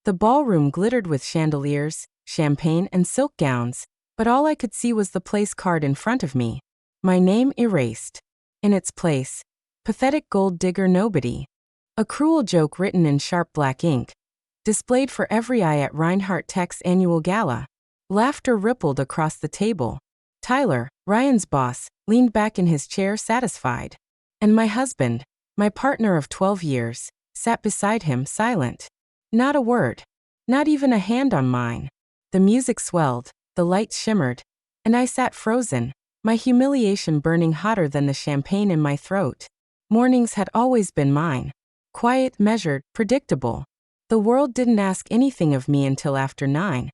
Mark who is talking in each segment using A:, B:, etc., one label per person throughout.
A: The ballroom glittered with chandeliers, champagne, and silk gowns, but all I could see was the place card in front of me. My name erased. In its place, pathetic gold digger nobody. A cruel joke written in sharp black ink, displayed for every eye at Reinhardt Tech's annual gala. Laughter rippled across the table. Tyler, Ryan's boss, leaned back in his chair satisfied. And my husband, my partner of 12 years, sat beside him silent. Not a word. Not even a hand on mine. The music swelled, the lights shimmered, and I sat frozen, my humiliation burning hotter than the champagne in my throat. Mornings had always been mine. Quiet, measured, predictable. The world didn't ask anything of me until after 9.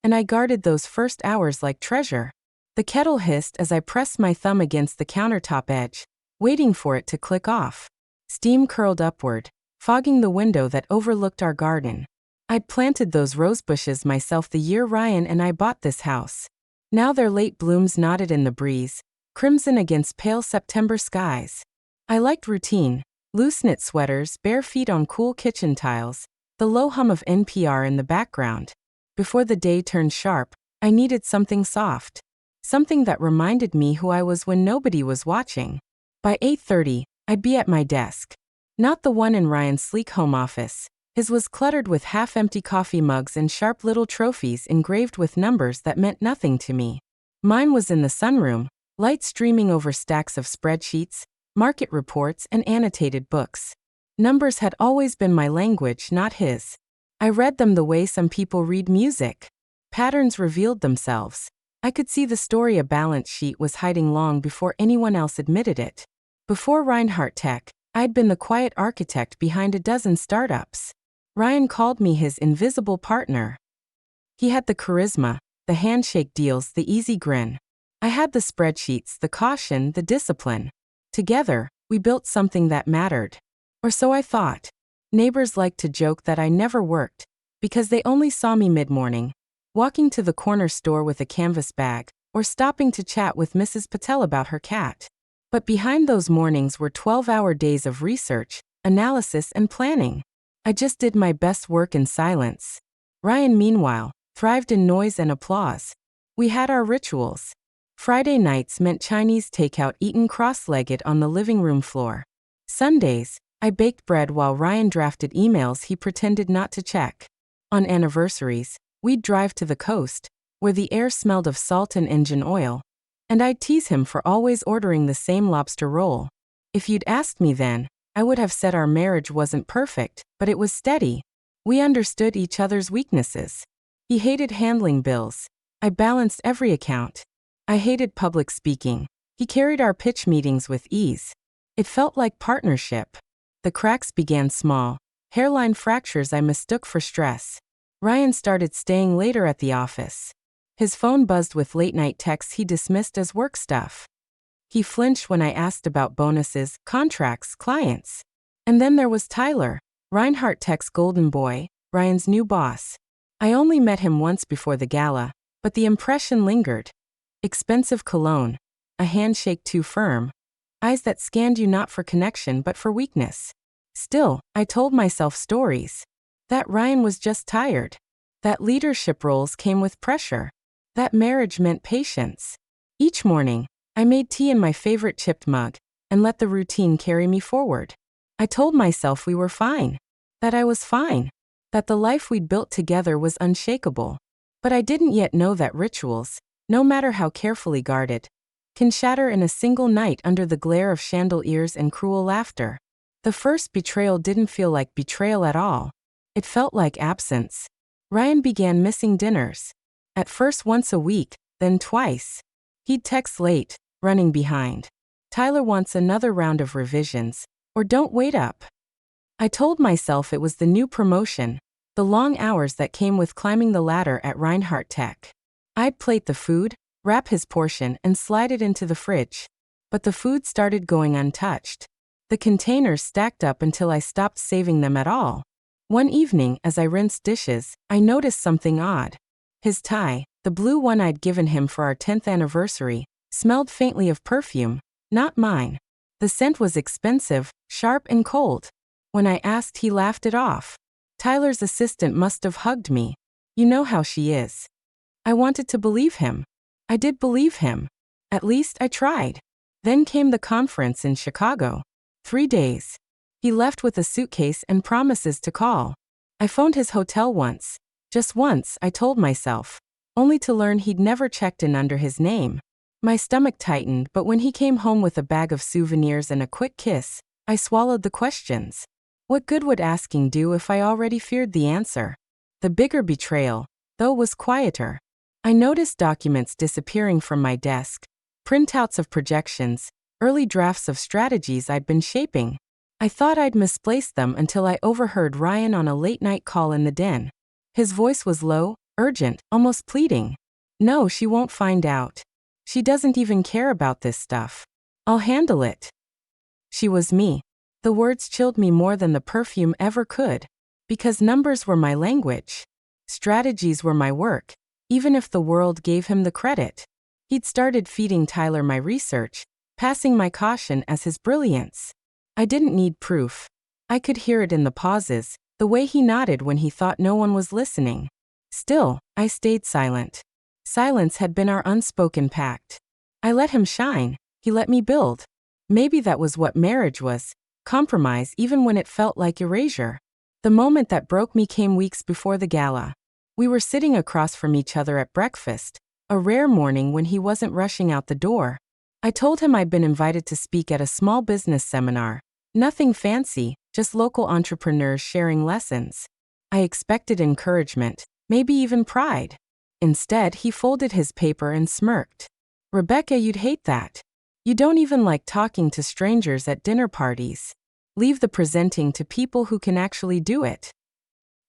A: And I guarded those first hours like treasure. The kettle hissed as I pressed my thumb against the countertop edge, waiting for it to click off. Steam curled upward, fogging the window that overlooked our garden. I'd planted those rose bushes myself the year Ryan and I bought this house. Now their late blooms nodded in the breeze, crimson against pale September skies. I liked routine, loose-knit sweaters, bare feet on cool kitchen tiles, the low hum of NPR in the background. Before the day turned sharp, I needed something soft. Something that reminded me who I was when nobody was watching. By 8:30, I'd be at my desk. Not the one in Ryan's sleek home office. His was cluttered with half-empty coffee mugs and sharp little trophies engraved with numbers that meant nothing to me. Mine was in the sunroom, light streaming over stacks of spreadsheets, market reports, and annotated books. Numbers had always been my language, not his. I read them the way some people read music. Patterns revealed themselves. I could see the story a balance sheet was hiding long before anyone else admitted it. Before Reinhardt Tech, I'd been the quiet architect behind a dozen startups. Ryan called me his invisible partner. He had the charisma, the handshake deals, the easy grin. I had the spreadsheets, the caution, the discipline. Together, we built something that mattered. Or so I thought. Neighbors liked to joke that I never worked, because they only saw me mid-morning, walking to the corner store with a canvas bag, or stopping to chat with Mrs. Patel about her cat. But behind those mornings were 12-hour days of research, analysis, and planning. I just did my best work in silence. Ryan, meanwhile, thrived in noise and applause. We had our rituals. Friday nights meant Chinese takeout eaten cross-legged on the living room floor. Sundays, I baked bread while Ryan drafted emails he pretended not to check. On anniversaries, we'd drive to the coast, where the air smelled of salt and engine oil, and I'd tease him for always ordering the same lobster roll. If you'd asked me then, I would have said our marriage wasn't perfect, but it was steady. We understood each other's weaknesses. He hated handling bills. I balanced every account. I hated public speaking. He carried our pitch meetings with ease. It felt like partnership. The cracks began small, hairline fractures I mistook for stress. Ryan started staying later at the office. His phone buzzed with late-night texts he dismissed as work stuff. He flinched when I asked about bonuses, contracts, clients. And then there was Tyler, Reinhardt Tech's golden boy, Ryan's new boss. I only met him once before the gala, but the impression lingered. Expensive cologne, a handshake too firm, eyes that scanned you not for connection but for weakness. Still, I told myself stories. That Ryan was just tired. That leadership roles came with pressure. That marriage meant patience. Each morning, I made tea in my favorite chipped mug and let the routine carry me forward. I told myself we were fine. That I was fine. That the life we'd built together was unshakable. But I didn't yet know that rituals, no matter how carefully guarded, can shatter in a single night under the glare of chandeliers and cruel laughter. The first betrayal didn't feel like betrayal at all. It felt like absence. Ryan began missing dinners. At first once a week, then twice. He'd text late, running behind. Tyler wants another round of revisions, or don't wait up. I told myself it was the new promotion, the long hours that came with climbing the ladder at Reinhardt Tech. I'd plate the food, wrap his portion, and slide it into the fridge. But the food started going untouched. The containers stacked up until I stopped saving them at all. One evening, as I rinsed dishes, I noticed something odd. His tie, the blue one I'd given him for our 10th anniversary, smelled faintly of perfume, not mine. The scent was expensive, sharp, and cold. When I asked, he laughed it off. Tyler's assistant must have hugged me. You know how she is. I wanted to believe him. I did believe him. At least I tried. Then came the conference in Chicago. 3 days. He left with a suitcase and promises to call. I phoned his hotel once. Just once, I told myself. Only to learn he'd never checked in under his name. My stomach tightened, but when he came home with a bag of souvenirs and a quick kiss, I swallowed the questions. What good would asking do if I already feared the answer? The bigger betrayal, though, was quieter. I noticed documents disappearing from my desk, printouts of projections, early drafts of strategies I'd been shaping. I thought I'd misplaced them until I overheard Ryan on a late-night call in the den. His voice was low, urgent, almost pleading. No, she won't find out. She doesn't even care about this stuff. I'll handle it. She was me. The words chilled me more than the perfume ever could. Because numbers were my language. Strategies were my work, even if the world gave him the credit. He'd started feeding Tyler my research, passing my caution as his brilliance. I didn't need proof. I could hear it in the pauses, the way he nodded when he thought no one was listening. Still, I stayed silent. Silence had been our unspoken pact. I let him shine, he let me build. Maybe that was what marriage was, compromise even when it felt like erasure. The moment that broke me came weeks before the gala. We were sitting across from each other at breakfast, a rare morning when he wasn't rushing out the door. I told him I'd been invited to speak at a small business seminar. Nothing fancy, just local entrepreneurs sharing lessons. I expected encouragement, maybe even pride. Instead, he folded his paper and smirked. Rebecca, you'd hate that. You don't even like talking to strangers at dinner parties. Leave the presenting to people who can actually do it.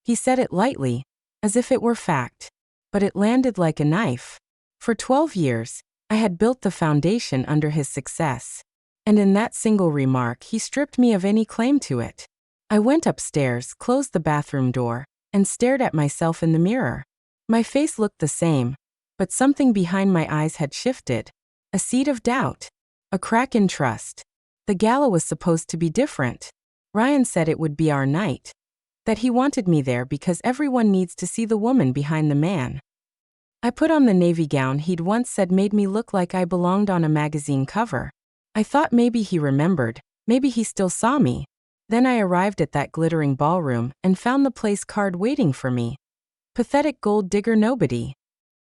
A: He said it lightly, as if it were fact. But it landed like a knife. For 12 years, I had built the foundation under his success. And in that single remark, he stripped me of any claim to it. I went upstairs, closed the bathroom door, and stared at myself in the mirror. My face looked the same, but something behind my eyes had shifted. A seed of doubt. A crack in trust. The gala was supposed to be different. Ryan said it would be our night. That he wanted me there because everyone needs to see the woman behind the man. I put on the navy gown he'd once said made me look like I belonged on a magazine cover. I thought maybe he remembered, maybe he still saw me. Then I arrived at that glittering ballroom and found the place card waiting for me. Pathetic gold digger nobody.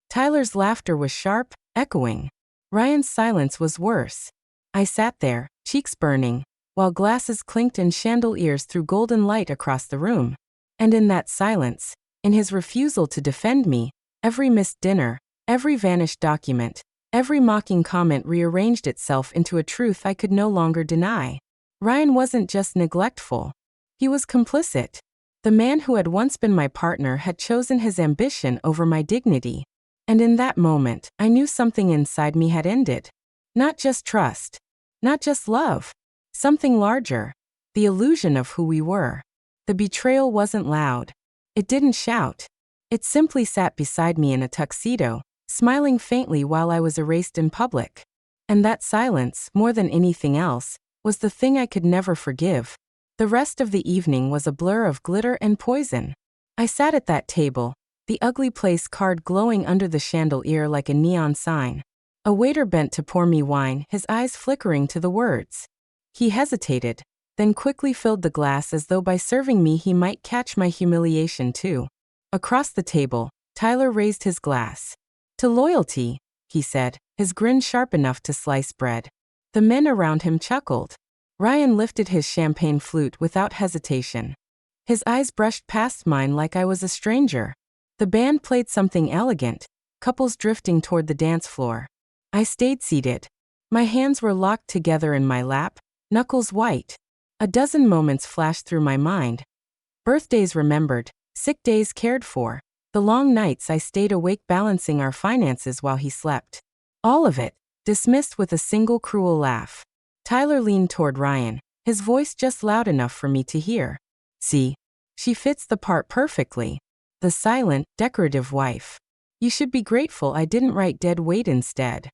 A: Tyler's laughter was sharp, echoing. Ryan's silence was worse. I sat there, cheeks burning, while glasses clinked and chandeliers threw golden light across the room. And in that silence, in his refusal to defend me, every missed dinner, every vanished document, every mocking comment rearranged itself into a truth I could no longer deny. Ryan wasn't just neglectful. He was complicit. The man who had once been my partner had chosen his ambition over my dignity. And in that moment, I knew something inside me had ended. Not just trust. Not just love. Something larger. The illusion of who we were. The betrayal wasn't loud. It didn't shout. It simply sat beside me in a tuxedo, smiling faintly while I was erased in public. And that silence, more than anything else, was the thing I could never forgive. The rest of the evening was a blur of glitter and poison. I sat at that table, the ugly place card glowing under the chandelier like a neon sign. A waiter bent to pour me wine, his eyes flickering to the words. He hesitated, then quickly filled the glass as though by serving me he might catch my humiliation too. Across the table, Tyler raised his glass. To loyalty, he said, his grin sharp enough to slice bread. The men around him chuckled. Ryan lifted his champagne flute without hesitation. His eyes brushed past mine like I was a stranger. The band played something elegant, couples drifting toward the dance floor. I stayed seated. My hands were locked together in my lap, knuckles white. A dozen moments flashed through my mind. Birthdays remembered, sick days cared for, the long nights I stayed awake balancing our finances while he slept. All of it, dismissed with a single cruel laugh. Tyler leaned toward Ryan, his voice just loud enough for me to hear. See, she fits the part perfectly. The silent, decorative wife. You should be grateful I didn't write dead weight instead.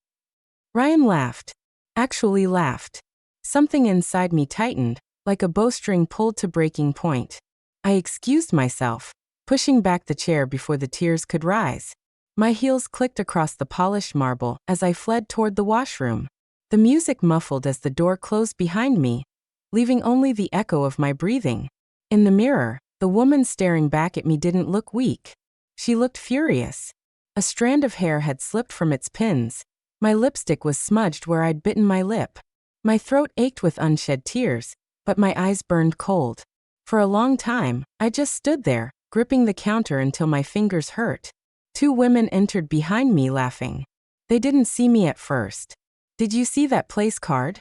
A: Ryan laughed. Actually laughed. Something inside me tightened, like a bowstring pulled to breaking point. I excused myself, pushing back the chair before the tears could rise. My heels clicked across the polished marble as I fled toward the washroom. The music muffled as the door closed behind me, leaving only the echo of my breathing. In the mirror, the woman staring back at me didn't look weak. She looked furious. A strand of hair had slipped from its pins. My lipstick was smudged where I'd bitten my lip. My throat ached with unshed tears, but my eyes burned cold. For a long time, I just stood there, gripping the counter until my fingers hurt. 2 women entered behind me laughing. They didn't see me at first. "Did you see that place card?"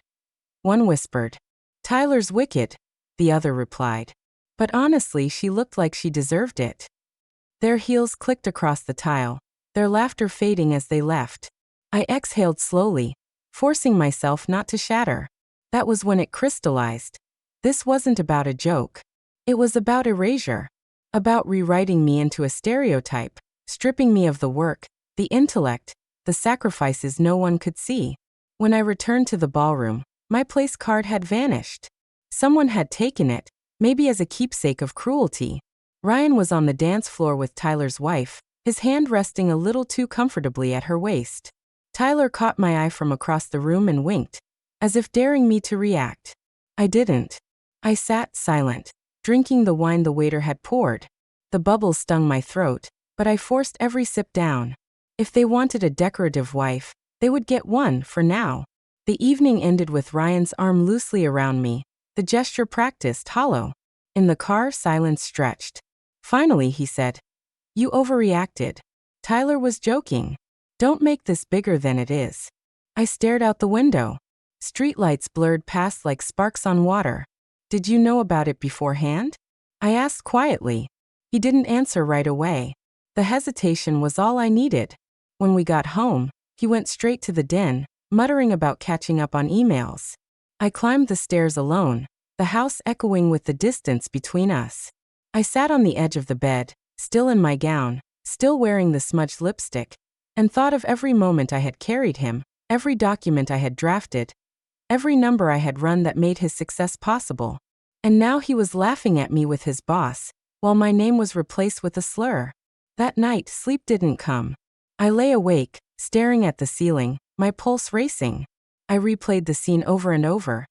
A: One whispered. "Tyler's wicked," the other replied. But honestly, she looked like she deserved it. Their heels clicked across the tile, their laughter fading as they left. I exhaled slowly, forcing myself not to shatter. That was when it crystallized. This wasn't about a joke. It was about erasure. About rewriting me into a stereotype, stripping me of the work, the intellect, the sacrifices no one could see. When I returned to the ballroom, my place card had vanished. Someone had taken it, maybe as a keepsake of cruelty. Ryan was on the dance floor with Tyler's wife, his hand resting a little too comfortably at her waist. Tyler caught my eye from across the room and winked, as if daring me to react. I didn't. I sat silent, drinking the wine the waiter had poured. The bubbles stung my throat, but I forced every sip down. If they wanted a decorative wife, they would get one for now. The evening ended with Ryan's arm loosely around me, the gesture practiced hollow. In the car, silence stretched. Finally, he said, "You overreacted." Tyler was joking. "Don't make this bigger than it is." I stared out the window. Streetlights blurred past like sparks on water. "Did you know about it beforehand?" I asked quietly. He didn't answer right away. The hesitation was all I needed. When we got home, he went straight to the den, muttering about catching up on emails. I climbed the stairs alone, the house echoing with the distance between us. I sat on the edge of the bed, still in my gown, still wearing the smudged lipstick, and thought of every moment I had carried him, every document I had drafted, every number I had run that made his success possible. And now he was laughing at me with his boss, while my name was replaced with a slur. That night, sleep didn't come. I lay awake, staring at the ceiling, my pulse racing. I replayed the scene over and over.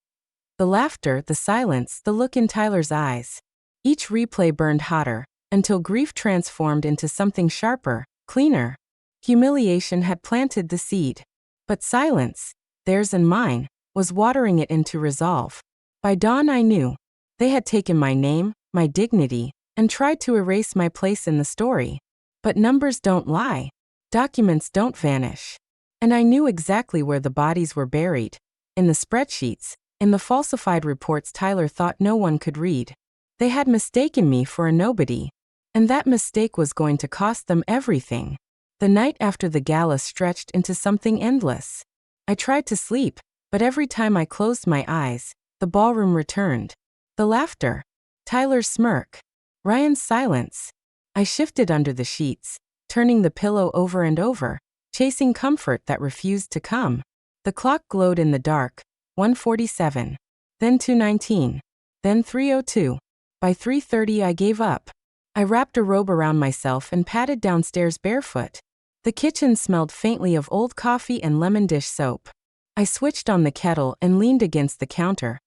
A: The laughter, the silence, the look in Tyler's eyes. Each replay burned hotter, until grief transformed into something sharper, cleaner. Humiliation had planted the seed. But silence, theirs and mine, was watering it into resolve. By dawn I knew. They had taken my name, my dignity, and tried to erase my place in the story. But numbers don't lie. Documents don't vanish. And I knew exactly where the bodies were buried. In the spreadsheets, in the falsified reports Tyler thought no one could read. They had mistaken me for a nobody. And that mistake was going to cost them everything. The night after the gala stretched into something endless. I tried to sleep, but every time I closed my eyes, the ballroom returned. The laughter. Tyler's smirk. Ryan's silence. I shifted under the sheets, turning the pillow over and over, chasing comfort that refused to come. The clock glowed in the dark, 1:47, then 2:19, then 3:02. By 3:30 I gave up. I wrapped a robe around myself and padded downstairs barefoot. The kitchen smelled faintly of old coffee and lemon dish soap. I switched on the kettle and leaned against the counter,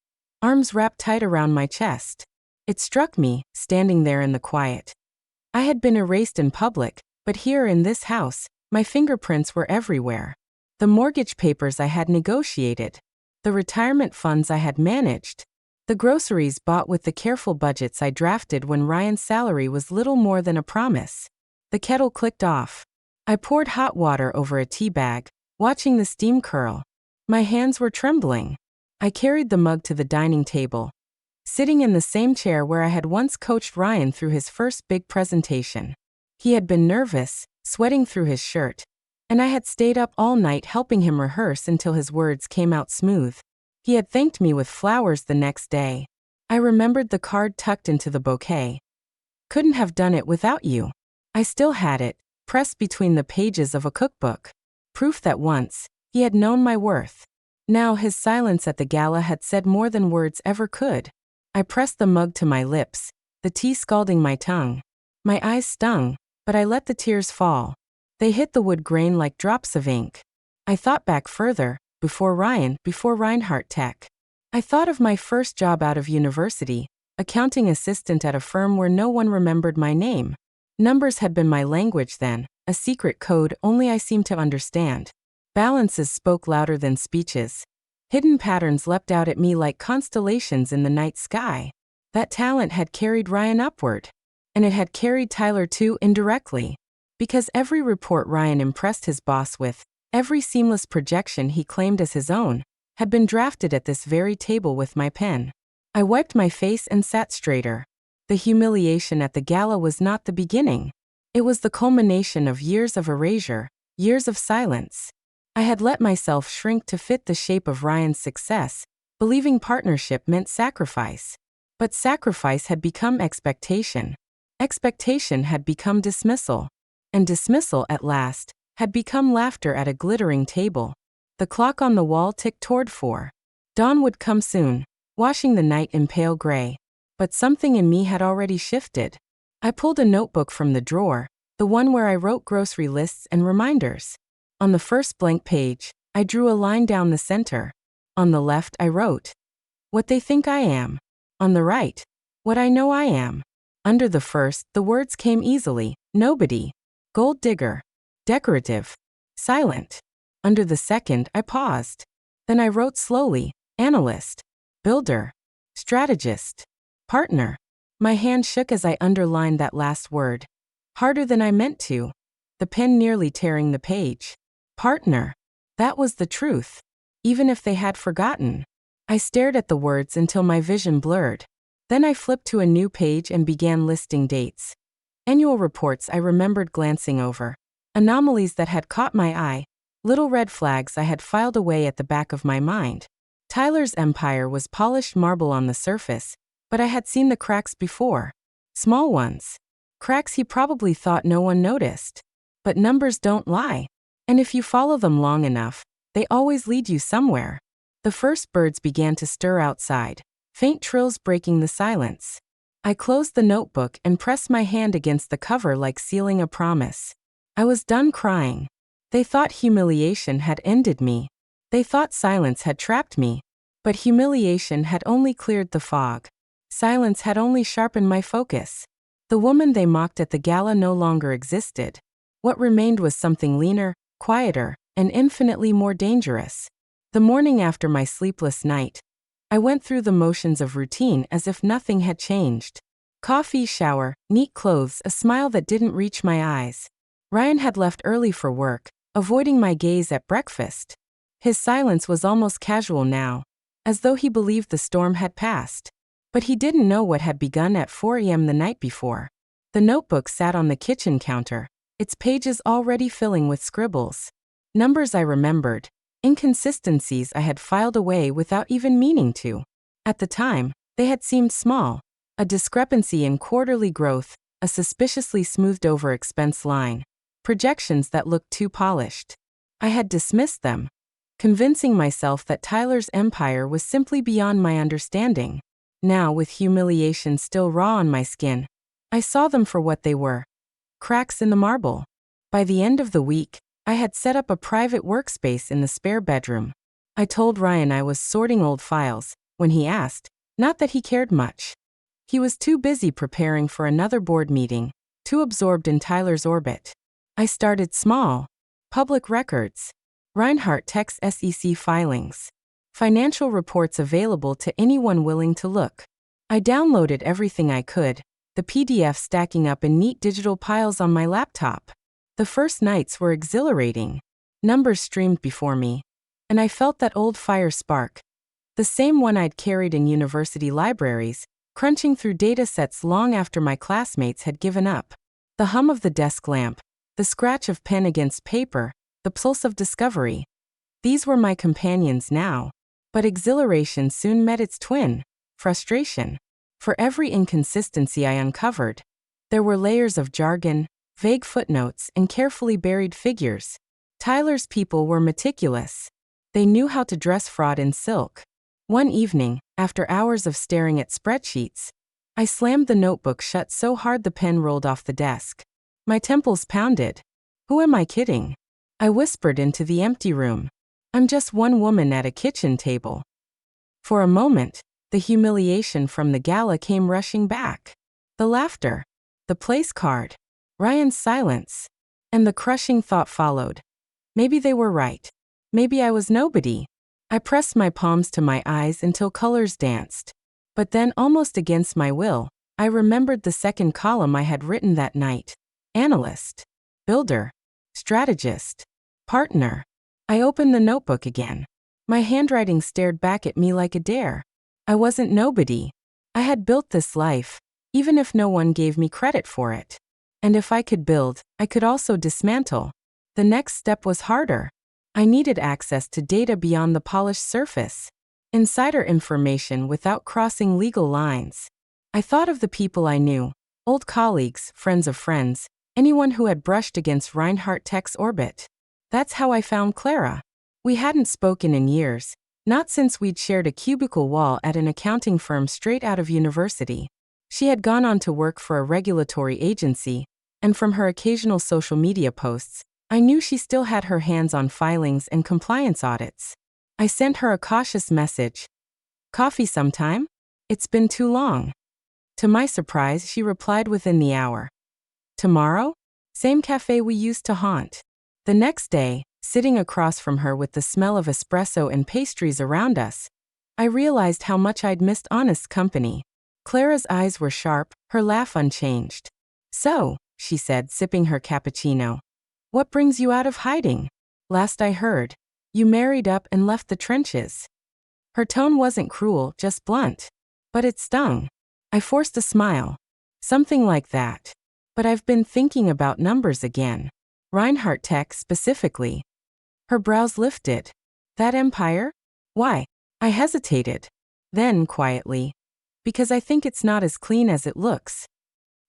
A: arms wrapped tight around my chest. It struck me, standing there in the quiet. I had been erased in public, but here in this house, my fingerprints were everywhere. The mortgage papers I had negotiated, the retirement funds I had managed, the groceries bought with the careful budgets I drafted when Ryan's salary was little more than a promise. The kettle clicked off. I poured hot water over a tea bag, watching the steam curl. My hands were trembling. I carried the mug to the dining table, sitting in the same chair where I had once coached Ryan through his first big presentation. He had been nervous, sweating through his shirt, and I had stayed up all night helping him rehearse until his words came out smooth. He had thanked me with flowers the next day. I remembered the card tucked into the bouquet. "Couldn't have done it without you." I still had it, pressed between the pages of a cookbook. Proof that once, he had known my worth. Now his silence at the gala had said more than words ever could. I pressed the mug to my lips, the tea scalding my tongue. My eyes stung, but I let the tears fall. They hit the wood grain like drops of ink. I thought back further, before Reinhardt Tech. I thought of my first job out of university, accounting assistant at a firm where no one remembered my name. Numbers had been my language then, a secret code only I seemed to understand. Balances spoke louder than speeches. Hidden patterns leapt out at me like constellations in the night sky. That talent had carried Ryan upward. And it had carried Tyler too, indirectly. Because every report Ryan impressed his boss with, every seamless projection he claimed as his own, had been drafted at this very table with my pen. I wiped my face and sat straighter. The humiliation at the gala was not the beginning. It was the culmination of years of erasure, years of silence. I had let myself shrink to fit the shape of Ryan's success, believing partnership meant sacrifice. But sacrifice had become expectation. Expectation had become dismissal. And dismissal, at last, had become laughter at a glittering table. The clock on the wall ticked toward 4. Dawn would come soon, washing the night in pale gray. But something in me had already shifted. I pulled a notebook from the drawer, the one where I wrote grocery lists and reminders. On the first blank page, I drew a line down the center. On the left, I wrote, "What they think I am." On the right, "What I know I am." Under the first, the words came easily: nobody, gold digger, decorative, silent. Under the second, I paused. Then I wrote slowly: analyst, builder, strategist, partner. My hand shook as I underlined that last word. Harder than I meant to. The pen nearly tearing the page. Partner. That was the truth. Even if they had forgotten. I stared at the words until my vision blurred. Then I flipped to a new page and began listing dates. Annual reports I remembered glancing over. Anomalies that had caught my eye. Little red flags I had filed away at the back of my mind. Tyler's empire was polished marble on the surface, but I had seen the cracks before. Small ones. Cracks he probably thought no one noticed. But numbers don't lie. And if you follow them long enough, they always lead you somewhere. The first birds began to stir outside, faint trills breaking the silence. I closed the notebook and pressed my hand against the cover like sealing a promise. I was done crying. They thought humiliation had ended me. They thought silence had trapped me. But humiliation had only cleared the fog. Silence had only sharpened my focus. The woman they mocked at the gala no longer existed. What remained was something leaner, quieter, and infinitely more dangerous. The morning after my sleepless night, I went through the motions of routine as if nothing had changed. Coffee, shower, neat clothes, a smile that didn't reach my eyes. Ryan had left early for work, avoiding my gaze at breakfast. His silence was almost casual now, as though he believed the storm had passed. But he didn't know what had begun at 4 a.m. the night before. The notebook sat on the kitchen counter, its pages already filling with scribbles. Numbers I remembered, inconsistencies I had filed away without even meaning to. At the time, they had seemed small. A discrepancy in quarterly growth, a suspiciously smoothed-over expense line, projections that looked too polished. I had dismissed them, convincing myself that Tyler's empire was simply beyond my understanding. Now, with humiliation still raw on my skin, I saw them for what they were: cracks in the marble. By the end of the week, I had set up a private workspace in the spare bedroom. I told Ryan I was sorting old files, when he asked, not that he cared much. He was too busy preparing for another board meeting, too absorbed in Tyler's orbit. I started small. Public records. Reinhardt Tech's SEC filings. Financial reports available to anyone willing to look. I downloaded everything I could, the PDF stacking up in neat digital piles on my laptop. The first nights were exhilarating. Numbers streamed before me, and I felt that old fire spark. The same one I'd carried in university libraries, crunching through data sets long after my classmates had given up. The hum of the desk lamp, the scratch of pen against paper, the pulse of discovery. These were my companions now. But exhilaration soon met its twin, frustration. For every inconsistency I uncovered, there were layers of jargon, vague footnotes, and carefully buried figures. Tyler's people were meticulous. They knew how to dress fraud in silk. One evening, after hours of staring at spreadsheets, I slammed the notebook shut so hard the pen rolled off the desk. My temples pounded. Who am I kidding? I whispered into the empty room. I'm just one woman at a kitchen table. For a moment, the humiliation from the gala came rushing back. The laughter, the place card, Ryan's silence, and the crushing thought followed. Maybe they were right. Maybe I was nobody. I pressed my palms to my eyes until colors danced. But then, almost against my will, I remembered the second column I had written that night. Analyst, builder, strategist, partner. I opened the notebook again. My handwriting stared back at me like a dare. I wasn't nobody. I had built this life, even if no one gave me credit for it. And if I could build, I could also dismantle. The next step was harder. I needed access to data beyond the polished surface. Insider information without crossing legal lines. I thought of the people I knew, old colleagues, friends of friends, anyone who had brushed against Reinhardt Tech's orbit. That's how I found Clara. We hadn't spoken in years, not since we'd shared a cubicle wall at an accounting firm straight out of university. She had gone on to work for a regulatory agency, and from her occasional social media posts, I knew she still had her hands on filings and compliance audits. I sent her a cautious message. Coffee sometime? It's been too long. To my surprise, she replied within the hour. Tomorrow? Same cafe we used to haunt. The next day, sitting across from her with the smell of espresso and pastries around us, I realized how much I'd missed honest company. Clara's eyes were sharp, her laugh unchanged. So, she said, sipping her cappuccino. What brings you out of hiding? Last I heard, you married up and left the trenches. Her tone wasn't cruel, just blunt. But it stung. I forced a smile. Something like that. But I've been thinking about numbers again. Reinhardt Tech specifically. Her brows lifted. That empire? Why? I hesitated. Then, quietly. Because I think it's not as clean as it looks.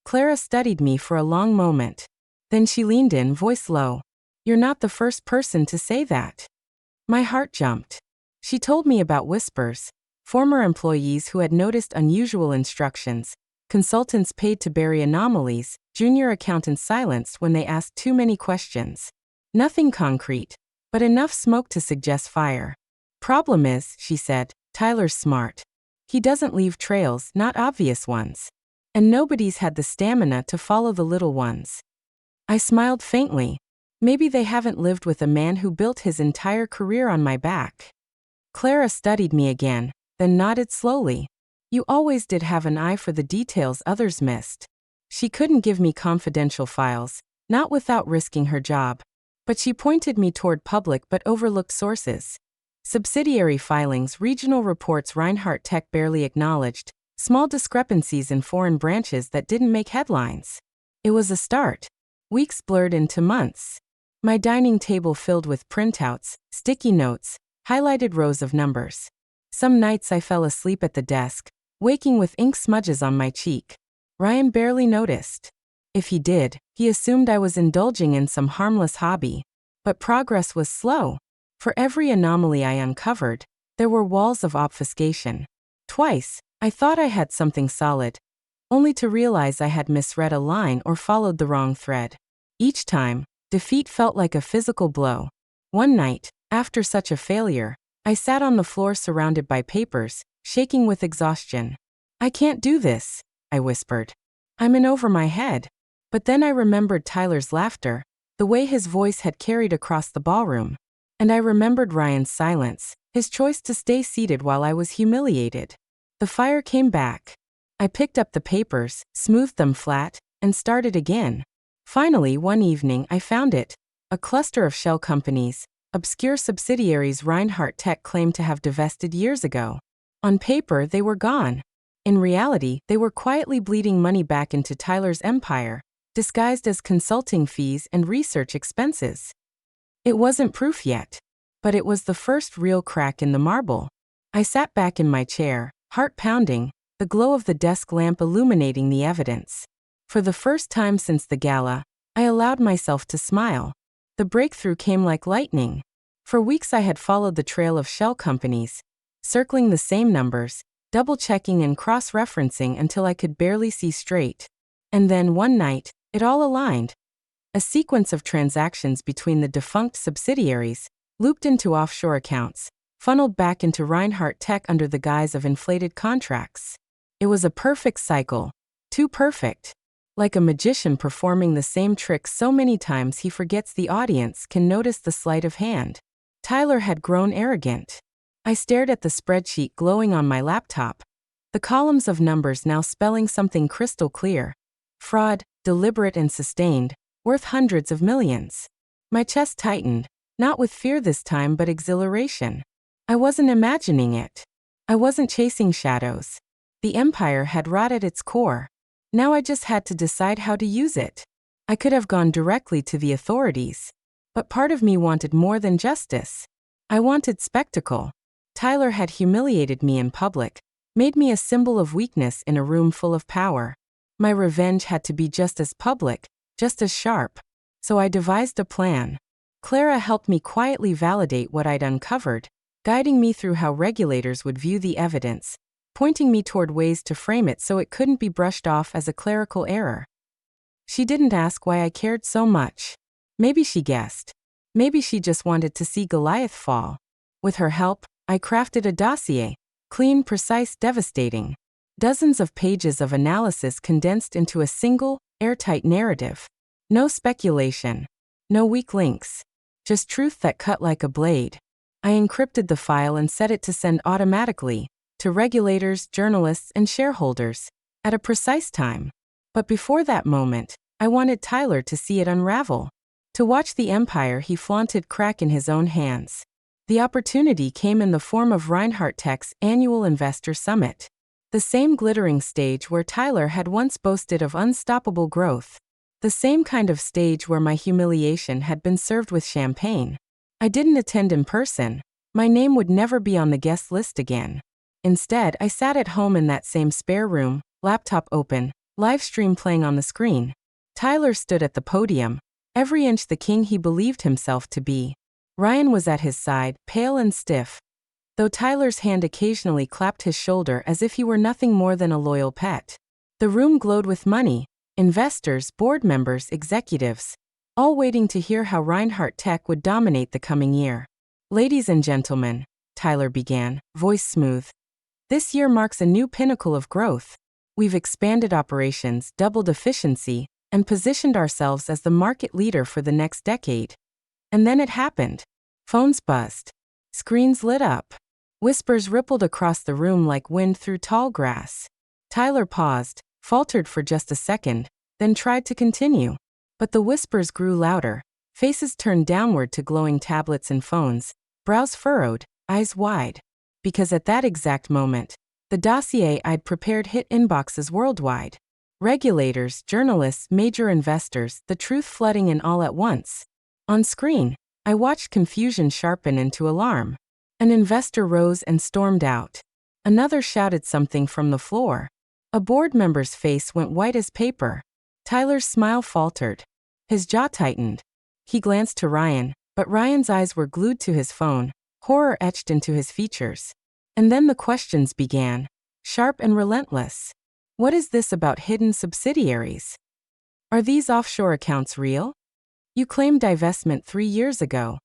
A: Clara studied me for a long moment. Then she leaned in, voice low. You're not the first person to say that. My heart jumped. She told me about whispers, former employees who had noticed unusual instructions, consultants paid to bury anomalies, junior accountants silenced when they asked too many questions. Nothing concrete, but enough smoke to suggest fire. Problem is, she said, Tyler's smart. He doesn't leave trails, not obvious ones. And nobody's had the stamina to follow the little ones. I smiled faintly. Maybe they haven't lived with a man who built his entire career on my back. Clara studied me again, then nodded slowly. You always did have an eye for the details others missed. She couldn't give me confidential files, not without risking her job. But she pointed me toward public but overlooked sources. Subsidiary filings, regional reports Reinhardt Tech barely acknowledged, small discrepancies in foreign branches that didn't make headlines. It was a start. Weeks blurred into months. My dining table filled with printouts, sticky notes, highlighted rows of numbers. Some nights I fell asleep at the desk, waking with ink smudges on my cheek. Ryan barely noticed. If he did, he assumed I was indulging in some harmless hobby. But progress was slow. For every anomaly I uncovered, there were walls of obfuscation. Twice, I thought I had something solid, only to realize I had misread a line or followed the wrong thread. Each time, defeat felt like a physical blow. One night, after such a failure, I sat on the floor surrounded by papers, shaking with exhaustion. I can't do this, I whispered. I'm in over my head. But then I remembered Tyler's laughter, the way his voice had carried across the ballroom. And I remembered Ryan's silence, his choice to stay seated while I was humiliated. The fire came back. I picked up the papers, smoothed them flat, and started again. Finally, one evening, I found it. A cluster of shell companies, obscure subsidiaries Reinhardt Tech claimed to have divested years ago. On paper, they were gone. In reality, they were quietly bleeding money back into Tyler's empire, disguised as consulting fees and research expenses. It wasn't proof yet, but it was the first real crack in the marble. I sat back in my chair, heart pounding, the glow of the desk lamp illuminating the evidence. For the first time since the gala, I allowed myself to smile. The breakthrough came like lightning. For weeks I had followed the trail of shell companies, circling the same numbers, double-checking and cross-referencing until I could barely see straight. And then, one night, it all aligned. A sequence of transactions between the defunct subsidiaries, looped into offshore accounts, funneled back into Reinhardt Tech under the guise of inflated contracts. It was a perfect cycle. Too perfect. Like a magician performing the same trick so many times he forgets the audience can notice the sleight of hand. Tyler had grown arrogant. I stared at the spreadsheet glowing on my laptop, the columns of numbers now spelling something crystal clear. Fraud, deliberate and sustained, worth hundreds of millions. My chest tightened, not with fear this time but exhilaration. I wasn't imagining it. I wasn't chasing shadows. The empire had rot at its core. Now I just had to decide how to use it. I could have gone directly to the authorities. But part of me wanted more than justice. I wanted spectacle. Tyler had humiliated me in public, made me a symbol of weakness in a room full of power. My revenge had to be just as public, just as sharp. So I devised a plan. Clara helped me quietly validate what I'd uncovered, guiding me through how regulators would view the evidence, pointing me toward ways to frame it so it couldn't be brushed off as a clerical error. She didn't ask why I cared so much. Maybe she guessed. Maybe she just wanted to see Goliath fall. With her help, I crafted a dossier, clean, precise, devastating. Dozens of pages of analysis condensed into a single, airtight narrative. No speculation. No weak links. Just truth that cut like a blade. I encrypted the file and set it to send automatically, to regulators, journalists, and shareholders, at a precise time. But before that moment, I wanted Tyler to see it unravel. To watch the empire he flaunted crack in his own hands. The opportunity came in the form of Reinhardt Tech's annual investor summit. The same glittering stage where Tyler had once boasted of unstoppable growth. The same kind of stage where my humiliation had been served with champagne. I didn't attend in person. My name would never be on the guest list again. Instead, I sat at home in that same spare room, laptop open, live stream playing on the screen. Tyler stood at the podium, every inch the king he believed himself to be. Ryan was at his side, pale and stiff, though Tyler's hand occasionally clapped his shoulder as if he were nothing more than a loyal pet. The room glowed with money, investors, board members, executives, all waiting to hear how Reinhardt Tech would dominate the coming year. Ladies and gentlemen, Tyler began, voice smooth. This year marks a new pinnacle of growth. We've expanded operations, doubled efficiency, and positioned ourselves as the market leader for the next decade. And then it happened. Phones buzzed. Screens lit up. Whispers rippled across the room like wind through tall grass. Tyler paused, faltered for just a second, then tried to continue. But the whispers grew louder. Faces turned downward to glowing tablets and phones, brows furrowed, eyes wide. Because at that exact moment, the dossier I'd prepared hit inboxes worldwide. Regulators, journalists, major investors, the truth flooding in all at once. On screen, I watched confusion sharpen into alarm. An investor rose and stormed out. Another shouted something from the floor. A board member's face went white as paper. Tyler's smile faltered. His jaw tightened. He glanced to Ryan, but Ryan's eyes were glued to his phone, horror etched into his features. And then the questions began, sharp and relentless. What is this about hidden subsidiaries? Are these offshore accounts real? You claimed divestment 3 years ago.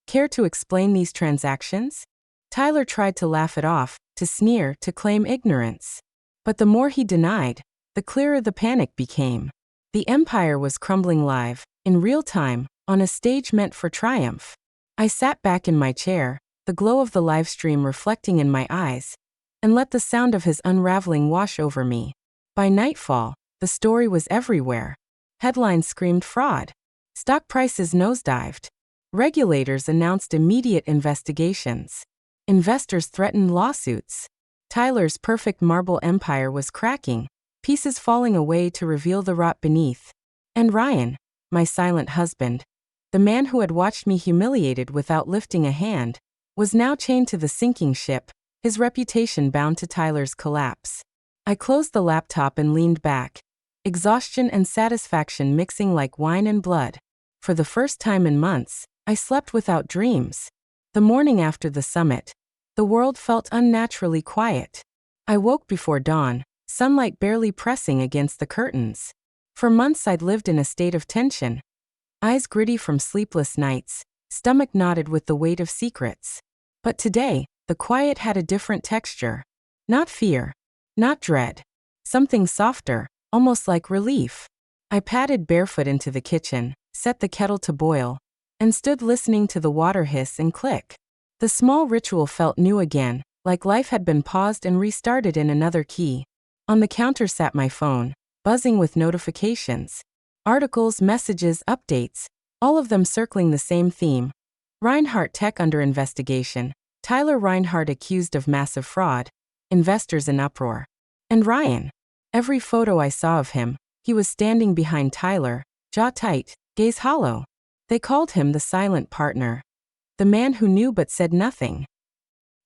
A: Care to explain these transactions? Tyler tried to laugh it off, to sneer, to claim ignorance. But the more he denied, the clearer the panic became. The empire was crumbling live, in real time, on a stage meant for triumph. I sat back in my chair, the glow of the live stream reflecting in my eyes, and let the sound of his unraveling wash over me. By nightfall, the story was everywhere. Headlines screamed fraud. Stock prices nosedived. Regulators announced immediate investigations. Investors threatened lawsuits. Tyler's perfect marble empire was cracking, pieces falling away to reveal the rot beneath. And Ryan, my silent husband, the man who had watched me humiliated without lifting a hand, was now chained to the sinking ship, his reputation bound to Tyler's collapse. I closed the laptop and leaned back, exhaustion and satisfaction mixing like wine and blood. For the first time in months, I slept without dreams. The morning after the summit, the world felt unnaturally quiet. I woke before dawn, sunlight barely pressing against the curtains. For months I'd lived in a state of tension. Eyes gritty from sleepless nights, stomach knotted with the weight of secrets. But today, the quiet had a different texture. Not fear. Not dread. Something softer, almost like relief. I padded barefoot into the kitchen, set the kettle to boil, and stood listening to the water hiss and click. The small ritual felt new again, like life had been paused and restarted in another key. On the counter sat my phone, buzzing with notifications. Articles, messages, updates, all of them circling the same theme. Reinhardt Tech under investigation. Tyler Reinhardt accused of massive fraud. Investors in uproar. And Ryan. Every photo I saw of him, he was standing behind Tyler, jaw tight, gaze hollow. They called him the silent partner. The man who knew but said nothing.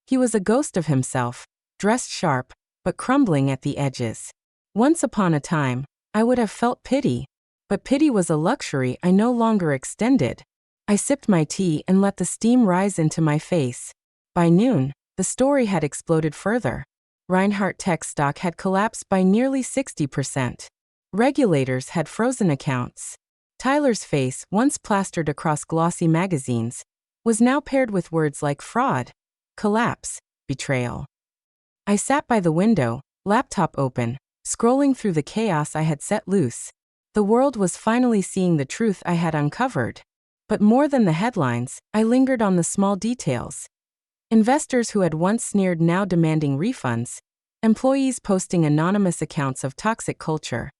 A: He was a ghost of himself, dressed sharp, but crumbling at the edges. Once upon a time, I would have felt pity. But pity was a luxury I no longer extended. I sipped my tea and let the steam rise into my face. By noon, the story had exploded further. Reinhardt Tech stock had collapsed by nearly 60%. Regulators had frozen accounts. Tyler's face, once plastered across glossy magazines, was now paired with words like fraud, collapse, betrayal. I sat by the window, laptop open, scrolling through the chaos I had set loose. The world was finally seeing the truth I had uncovered. But more than the headlines, I lingered on the small details. Investors who had once sneered now demanding refunds. Employees posting anonymous accounts of toxic culture.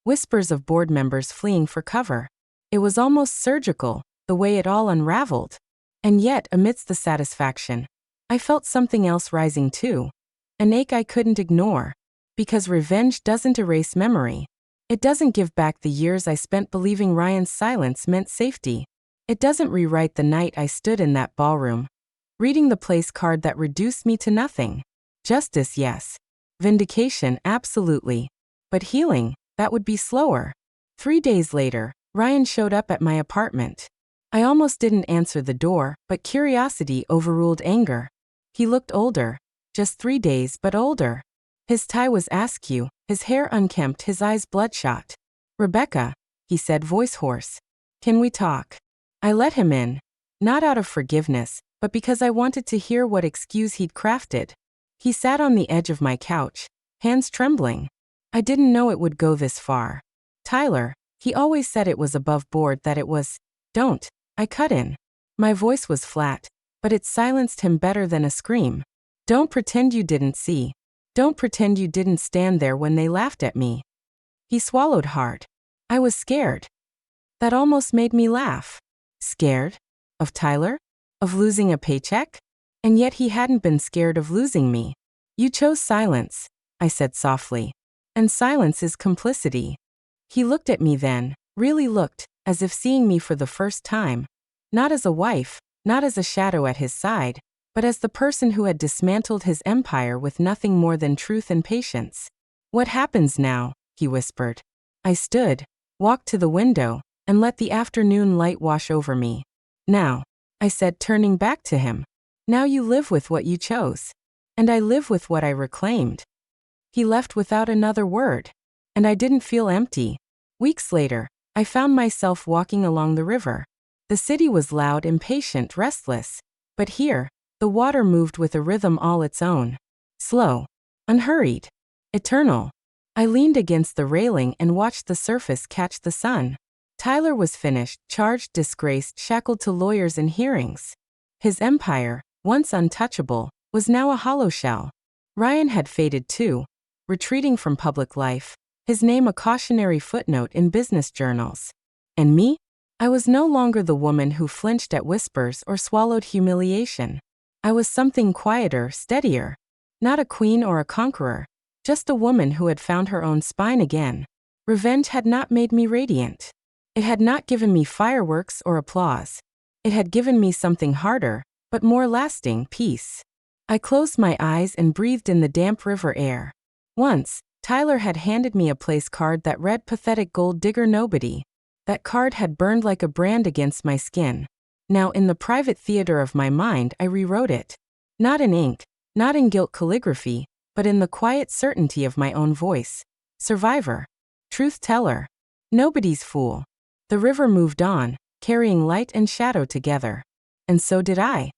A: Whispers of board members fleeing for cover. It was almost surgical, the way it all unraveled. And yet, amidst the satisfaction, I felt something else rising too. An ache I couldn't ignore. Because revenge doesn't erase memory. It doesn't give back the years I spent believing Ryan's silence meant safety. It doesn't rewrite the night I stood in that ballroom, reading the place card that reduced me to nothing. Justice, yes. Vindication, absolutely. But healing, that would be slower. 3 days later, Ryan showed up at my apartment. I almost didn't answer the door, but curiosity overruled anger. He looked older. Just 3 days, but older. His tie was askew, his hair unkempt, his eyes bloodshot. "Rebecca," he said, voice hoarse. "Can we talk?" I let him in. Not out of forgiveness, but because I wanted to hear what excuse he'd crafted. He sat on the edge of my couch, hands trembling. I didn't know it would go this far. "Tyler," he always said it was above board, that it was. "Don't." I cut in. My voice was flat, but it silenced him better than a scream. "Don't pretend you didn't see. Don't pretend you didn't stand there when they laughed at me." He swallowed hard. I was scared. That almost made me laugh. Scared? Of Tyler? Of losing a paycheck? And yet he hadn't been scared of losing me. "You chose silence," I said softly. "And silence is complicity." He looked at me then, really looked, as if seeing me for the first time. Not as a wife, not as a shadow at his side, but as the person who had dismantled his empire with nothing more than truth and patience. "What happens now?" he whispered. I stood, walked to the window, and let the afternoon light wash over me. "Now," I said, turning back to him. "Now you live with what you chose. And I live with what I reclaimed." He left without another word. And I didn't feel empty. Weeks later, I found myself walking along the river. The city was loud, impatient, restless. But here, the water moved with a rhythm all its own. Slow. Unhurried. Eternal. I leaned against the railing and watched the surface catch the sun. Tyler was finished, charged, disgraced, shackled to lawyers and hearings. His empire, once untouchable, was now a hollow shell. Ryan had faded too, retreating from public life, his name a cautionary footnote in business journals. And me? I was no longer the woman who flinched at whispers or swallowed humiliation. I was something quieter, steadier. Not a queen or a conqueror, just a woman who had found her own spine again. Revenge had not made me radiant. It had not given me fireworks or applause. It had given me something harder, but more lasting, peace. I closed my eyes and breathed in the damp river air. Once, Tyler had handed me a place card that read "Pathetic Gold Digger Nobody." That card had burned like a brand against my skin. Now in the private theater of my mind I rewrote it. Not in ink, not in gilt calligraphy, but in the quiet certainty of my own voice. Survivor. Truth teller. Nobody's fool. The river moved on, carrying light and shadow together. And so did I.